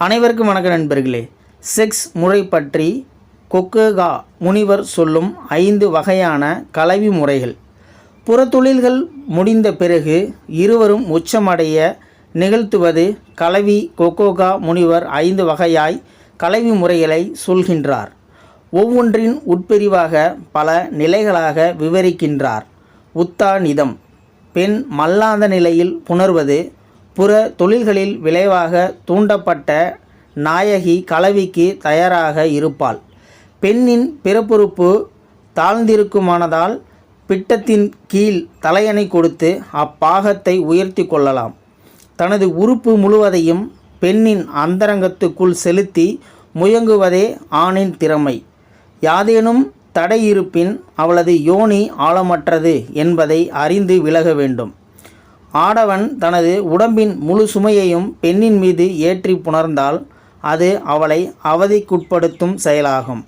அனைவருக்கும் வணக்கம் நண்பர்களே. செக்ஸ் முறை பற்றி கொக்கோகா முனிவர் சொல்லும் 5 வகையான கலவி முறைகள். புறத்தொழில்கள் முடிந்த பிறகு இருவரும் உச்சமடைய நிகழ்த்துவது கலவி. கொக்கோகா முனிவர் 5 வகையாய் கலவி முறைகளை சொல்கின்றார். ஒவ்வொன்றின் உட்பிரிவாக பல நிலைகளாக விவரிக்கின்றார். உத்தாநிதம், பெண் மல்லாந்த நிலையில் புணர்வது. புற தொழில்களில் விளைவாக தூண்டப்பட்ட நாயகி கலவிக்கு தயாராக இருப்பாள். பெண்ணின் பிறப்புறுப்பு தாழ்ந்திருக்குமானதால் பிட்டத்தின் கீழ் தலையணை கொடுத்து அப்பாகத்தை உயர்த்தி கொள்ளலாம். தனது உறுப்பு முழுவதையும் பெண்ணின் அந்தரங்கத்துக்குள் செலுத்தி முயங்குவதே ஆணின் திறமை. யாதேனும் தடை இருப்பின் அவளது யோனி ஆழமற்றது என்பதை அறிந்து விலக வேண்டும். ஆடவன் தனது உடம்பின் முழு சுமையையும் பெண்ணின் மீது ஏற்றி புணர்ந்தால் அது அவளை அவதிக்குட்படுத்தும் செயலாகும்.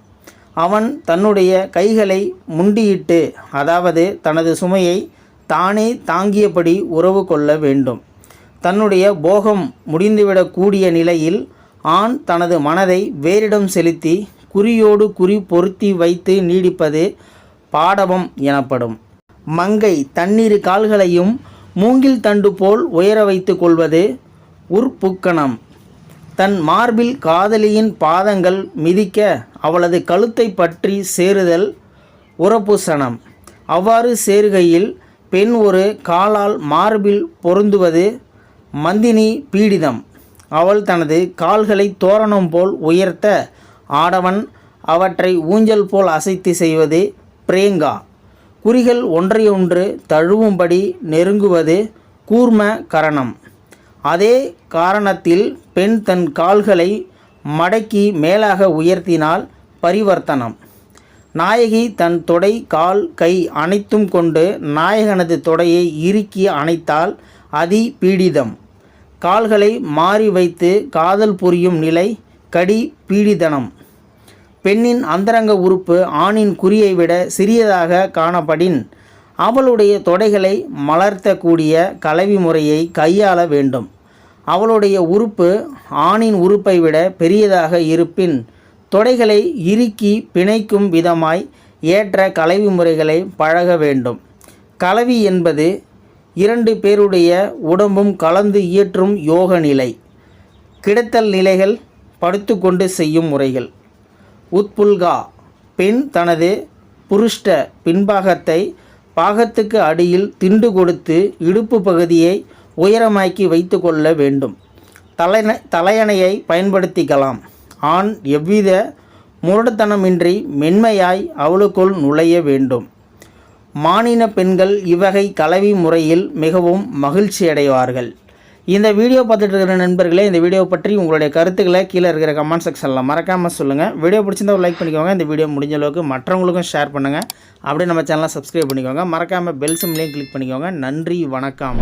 அவன் தன்னுடைய கைகளை முண்டியிட்டு, அதாவது தனது சுமையை தானே தாங்கியபடி உறவு கொள்ள வேண்டும். தன்னுடைய போகம் முடிந்துவிடக்கூடிய நிலையில் ஆண் தனது மனதை வேறிடம் செலுத்தி குறியோடு குறி பொருத்தி வைத்து நீடிப்பது பாடவம் எனப்படும். மங்கை தன்னிரு கால்களையும் மூங்கில் தண்டு போல் உயர வைத்து கொள்வது உற்புக்கணம். தன் மார்பில் காதலியின் பாதங்கள் மிதிக்க அவளது கழுத்தை பற்றி சேருதல் உரபூசணம். அவ்வாறு சேருகையில் பெண் ஒரு காலால் மார்பில் பொருந்துவது மந்தினி பீடிதம். அவள் தனது கால்களை தோரணம் போல் உயர்த்த ஆடவன் அவற்றை ஊஞ்சல் போல் அசைத்து செய்வது பிரேங்கா. குறிகள் ஒன்றையொன்று தழுவும்படி நெருங்குவது கூர்ம கரணம். அதே காரணத்தில் பெண் தன் கால்களை மடக்கி மேலாக உயர்த்தினால் பரிவர்த்தனம். நாயகி தன் தொடை கால் கை அனைத்தும் கொண்டு நாயகனது தொடையை இறுக்கி அணைத்தால் அதி பீடிதம். கால்களை மாறி வைத்து காதல் புரியும் நிலை கடி பீடிதனம். பெண்ணின் அந்தரங்க உறுப்பு ஆணின் குறியை விட சிறியதாக காணப்படின் அவளுடைய தொடைகளை மலர்த்தக்கூடிய கலவி முறையை கையாள வேண்டும். அவளுடைய உறுப்பு ஆணின் உறுப்பை விட பெரியதாக இருப்பின் தொடைகளை இறுக்கி பிணைக்கும் விதமாய் ஏற்ற கலவி முறைகளை பழக வேண்டும். கலவி என்பது 2 பேருடைய உடம்பும் கலந்து இயற்றும் யோக நிலை. கிடத்தல் நிலைகள், படுத்துக்கொண்டு செய்யும் முறைகள். உட்புல்கா, பெண் தனது புருஷ்ட பின்பாகத்தை பாகத்துக்கு அடியில் திண்டு கொடுத்து இடுப்பு பகுதியை உயரமாக்கி வைத்து கொள்ள வேண்டும். தலையணையை பயன்படுத்திக்கலாம். ஆண் எவ்வித முரட்டுத்தனமின்றி மென்மையாய் அவளுக்குள் நுழைய வேண்டும். மானின பெண்கள் இவ்வகை கலவி முறையில் மிகவும் மகிழ்ச்சி அடைவார்கள். இந்த வீடியோ பார்த்துட்டு இருக்கிற நண்பர்களே, இந்த வீடியோ பற்றி உங்களுடைய கருத்துக்களை கீழே இருக்கிற கமெண்ட் செக்ஷனில் மறக்காமல் சொல்லுங்கள். வீடியோ பிடிச்சிருந்தா ஒரு லைக் பண்ணிக்கோங்க. இந்த வீடியோ முடிஞ்ச அளவுக்கு மற்றவங்களுக்கும் ஷேர் பண்ணுங்கள். அப்படியே நம்ம சேனலை சப்ஸ்கிரைப் பண்ணிக்கோங்க. மறக்காமல் பெல் சிம்லையும் கிளிக் பண்ணிக்கோங்க. நன்றி, வணக்கம்.